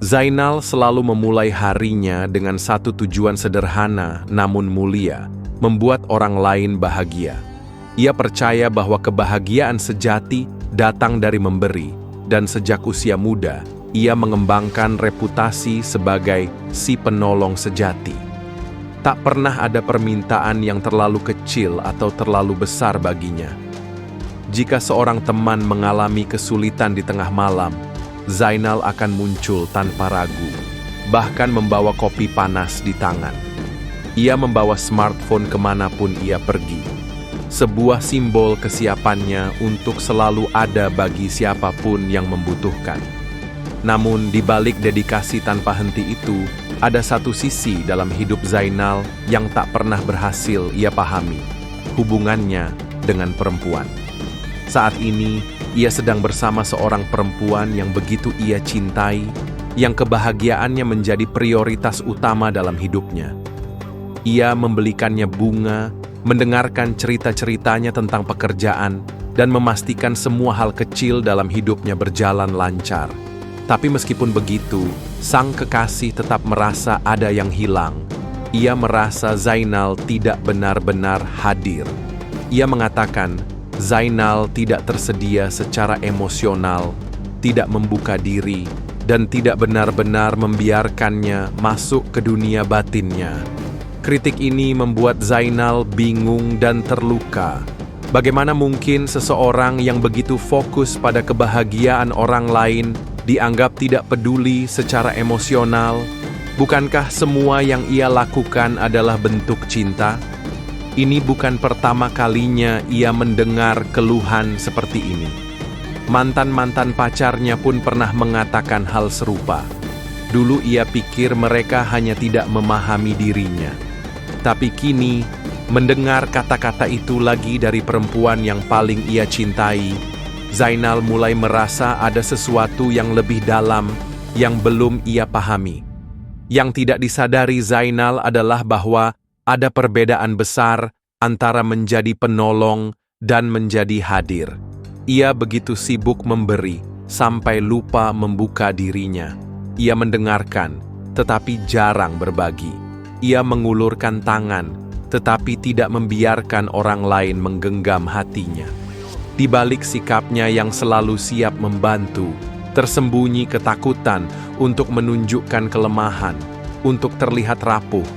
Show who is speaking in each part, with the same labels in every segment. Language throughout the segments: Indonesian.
Speaker 1: Zainal selalu memulai harinya dengan satu tujuan sederhana namun mulia, membuat orang lain bahagia. Ia percaya bahwa kebahagiaan sejati datang dari memberi, dan sejak usia muda, ia mengembangkan reputasi sebagai si penolong sejati. Tak pernah ada permintaan yang terlalu kecil atau terlalu besar baginya. Jika seorang teman mengalami kesulitan di tengah malam, Zainal akan muncul tanpa ragu, bahkan membawa kopi panas di tangan. Ia membawa smartphone kemanapun ia pergi. Sebuah simbol kesiapannya untuk selalu ada bagi siapapun yang membutuhkan. Namun di balik dedikasi tanpa henti itu, ada satu sisi dalam hidup Zainal yang tak pernah berhasil ia pahami, hubungannya dengan perempuan. Saat ini, ia sedang bersama seorang perempuan yang begitu ia cintai, yang kebahagiaannya menjadi prioritas utama dalam hidupnya. Ia membelikannya bunga, mendengarkan cerita-ceritanya tentang pekerjaan, dan memastikan semua hal kecil dalam hidupnya berjalan lancar. Tapi meskipun begitu, sang kekasih tetap merasa ada yang hilang. Ia merasa Zainal tidak benar-benar hadir. Ia mengatakan, Zainal tidak tersedia secara emosional, tidak membuka diri, dan tidak benar-benar membiarkannya masuk ke dunia batinnya. Kritik ini membuat Zainal bingung dan terluka. Bagaimana mungkin seseorang yang begitu fokus pada kebahagiaan orang lain dianggap tidak peduli secara emosional? Bukankah semua yang ia lakukan adalah bentuk cinta? Ini bukan pertama kalinya ia mendengar keluhan seperti ini. Mantan-mantan pacarnya pun pernah mengatakan hal serupa. Dulu ia pikir mereka hanya tidak memahami dirinya. Tapi kini, mendengar kata-kata itu lagi dari perempuan yang paling ia cintai, Zainal mulai merasa ada sesuatu yang lebih dalam yang belum ia pahami. Yang tidak disadari Zainal adalah bahwa ada perbedaan besar antara menjadi penolong dan menjadi hadir. Ia begitu sibuk memberi sampai lupa membuka dirinya. Ia mendengarkan, tetapi jarang berbagi. Ia mengulurkan tangan, tetapi tidak membiarkan orang lain menggenggam hatinya. Di balik sikapnya yang selalu siap membantu, tersembunyi ketakutan untuk menunjukkan kelemahan, untuk terlihat rapuh.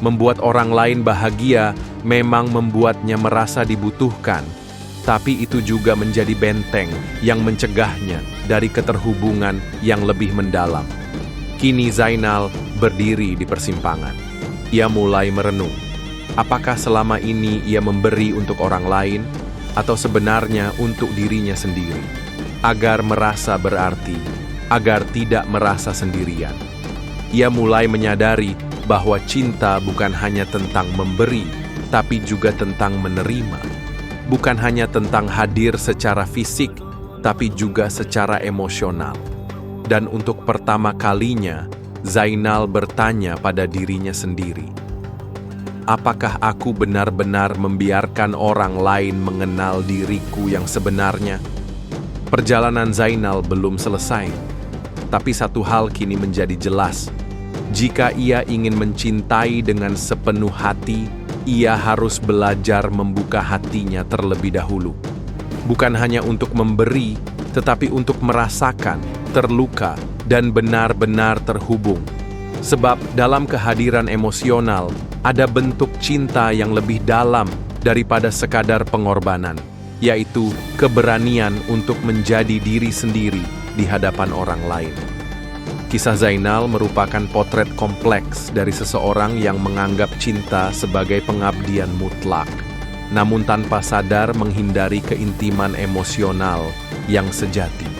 Speaker 1: Membuat orang lain bahagia memang membuatnya merasa dibutuhkan, tapi itu juga menjadi benteng yang mencegahnya dari keterhubungan yang lebih mendalam. Kini Zainal berdiri di persimpangan. Ia mulai merenung. Apakah selama ini ia memberi untuk orang lain, atau sebenarnya untuk dirinya sendiri, agar merasa berarti, agar tidak merasa sendirian? Ia mulai menyadari bahwa cinta bukan hanya tentang memberi, tapi juga tentang menerima. Bukan hanya tentang hadir secara fisik, tapi juga secara emosional. Dan untuk pertama kalinya, Zainal bertanya pada dirinya sendiri, apakah aku benar-benar membiarkan orang lain mengenal diriku yang sebenarnya? Perjalanan Zainal belum selesai, tapi satu hal kini menjadi jelas. Jika ia ingin mencintai dengan sepenuh hati, ia harus belajar membuka hatinya terlebih dahulu. Bukan hanya untuk memberi, tetapi untuk merasakan, terluka, dan benar-benar terhubung. Sebab dalam kehadiran emosional, ada bentuk cinta yang lebih dalam daripada sekadar pengorbanan, yaitu keberanian untuk menjadi diri sendiri di hadapan orang lain. Kisah Zainal merupakan potret kompleks dari seseorang yang menganggap cinta sebagai pengabdian mutlak, namun tanpa sadar menghindari keintiman emosional yang sejati.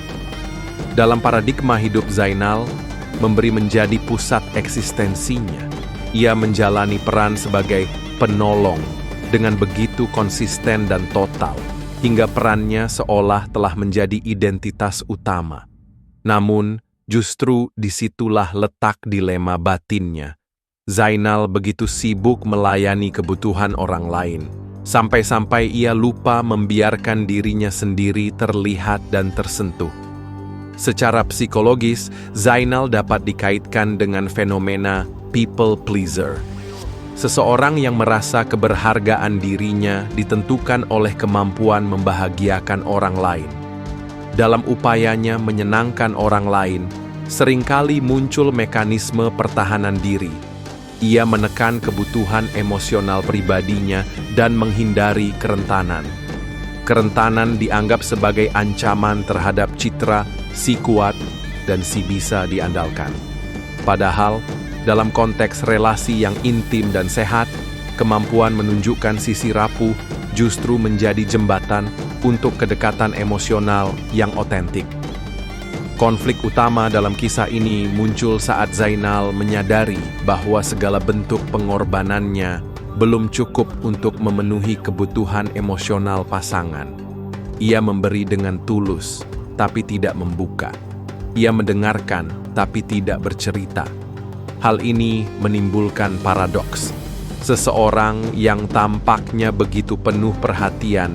Speaker 1: Dalam paradigma hidup Zainal, memberi menjadi pusat eksistensinya. Ia menjalani peran sebagai penolong dengan begitu konsisten dan total, hingga perannya seolah telah menjadi identitas utama. Namun, justru disitulah letak dilema batinnya. Zainal begitu sibuk melayani kebutuhan orang lain, sampai-sampai ia lupa membiarkan dirinya sendiri terlihat dan tersentuh. Secara psikologis, Zainal dapat dikaitkan dengan fenomena people pleaser. Seseorang yang merasa keberhargaan dirinya ditentukan oleh kemampuan membahagiakan orang lain. Dalam upayanya menyenangkan orang lain, seringkali muncul mekanisme pertahanan diri. Ia menekan kebutuhan emosional pribadinya dan menghindari kerentanan. Kerentanan dianggap sebagai ancaman terhadap citra si kuat dan si bisa diandalkan. Padahal, dalam konteks relasi yang intim dan sehat, kemampuan menunjukkan sisi rapuh justru menjadi jembatan untuk kedekatan emosional yang otentik. Konflik utama dalam kisah ini muncul saat Zainal menyadari bahwa segala bentuk pengorbanannya belum cukup untuk memenuhi kebutuhan emosional pasangan. Ia memberi dengan tulus, tapi tidak membuka. Ia mendengarkan, tapi tidak bercerita. Hal ini menimbulkan paradoks. Seseorang yang tampaknya begitu penuh perhatian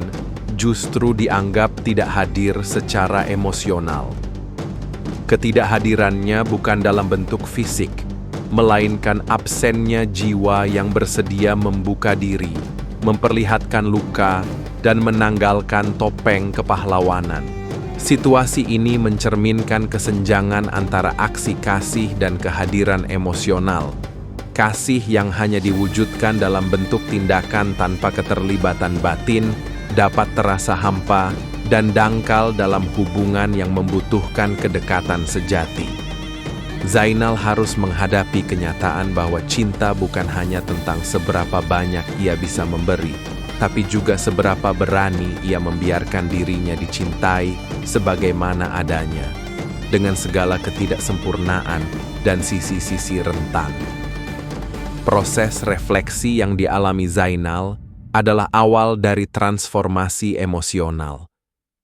Speaker 1: justru dianggap tidak hadir secara emosional. Ketidakhadirannya bukan dalam bentuk fisik, melainkan absennya jiwa yang bersedia membuka diri, memperlihatkan luka, dan menanggalkan topeng kepahlawanan. Situasi ini mencerminkan kesenjangan antara aksi kasih dan kehadiran emosional. Kasih yang hanya diwujudkan dalam bentuk tindakan tanpa keterlibatan batin dapat terasa hampa dan dangkal dalam hubungan yang membutuhkan kedekatan sejati. Zainal harus menghadapi kenyataan bahwa cinta bukan hanya tentang seberapa banyak ia bisa memberi, tapi juga seberapa berani ia membiarkan dirinya dicintai sebagaimana adanya, dengan segala ketidaksempurnaan dan sisi-sisi rentan. Proses refleksi yang dialami Zainal adalah awal dari transformasi emosional.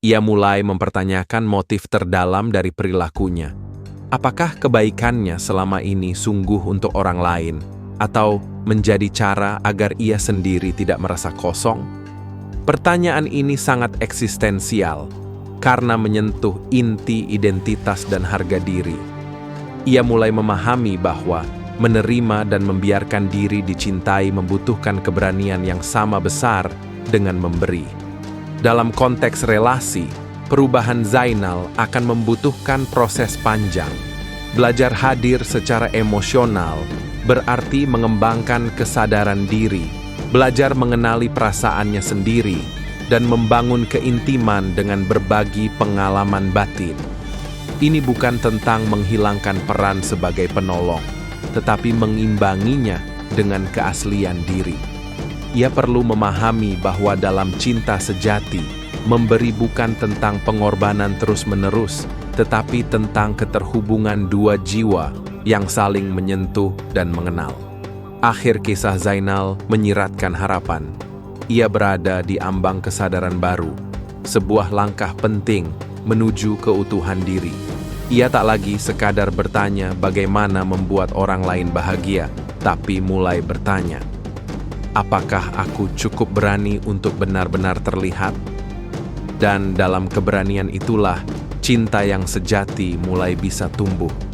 Speaker 1: Ia mulai mempertanyakan motif terdalam dari perilakunya. Apakah kebaikannya selama ini sungguh untuk orang lain, atau menjadi cara agar ia sendiri tidak merasa kosong? Pertanyaan ini sangat eksistensial karena menyentuh inti identitas dan harga diri. Ia mulai memahami bahwa menerima dan membiarkan diri dicintai membutuhkan keberanian yang sama besar dengan memberi. Dalam konteks relasi, perubahan Zainal akan membutuhkan proses panjang. Belajar hadir secara emosional berarti mengembangkan kesadaran diri, belajar mengenali perasaannya sendiri, dan membangun keintiman dengan berbagi pengalaman batin. Ini bukan tentang menghilangkan peran sebagai penolong, tetapi mengimbanginya dengan keaslian diri. Ia perlu memahami bahwa dalam cinta sejati, memberi bukan tentang pengorbanan terus-menerus, tetapi tentang keterhubungan dua jiwa yang saling menyentuh dan mengenal. Akhir kisah Zainal menyiratkan harapan. Ia berada di ambang kesadaran baru, sebuah langkah penting menuju keutuhan diri. Ia tak lagi sekadar bertanya bagaimana membuat orang lain bahagia, tapi mulai bertanya, apakah aku cukup berani untuk benar-benar terlihat? Dan dalam keberanian itulah cinta yang sejati mulai bisa tumbuh.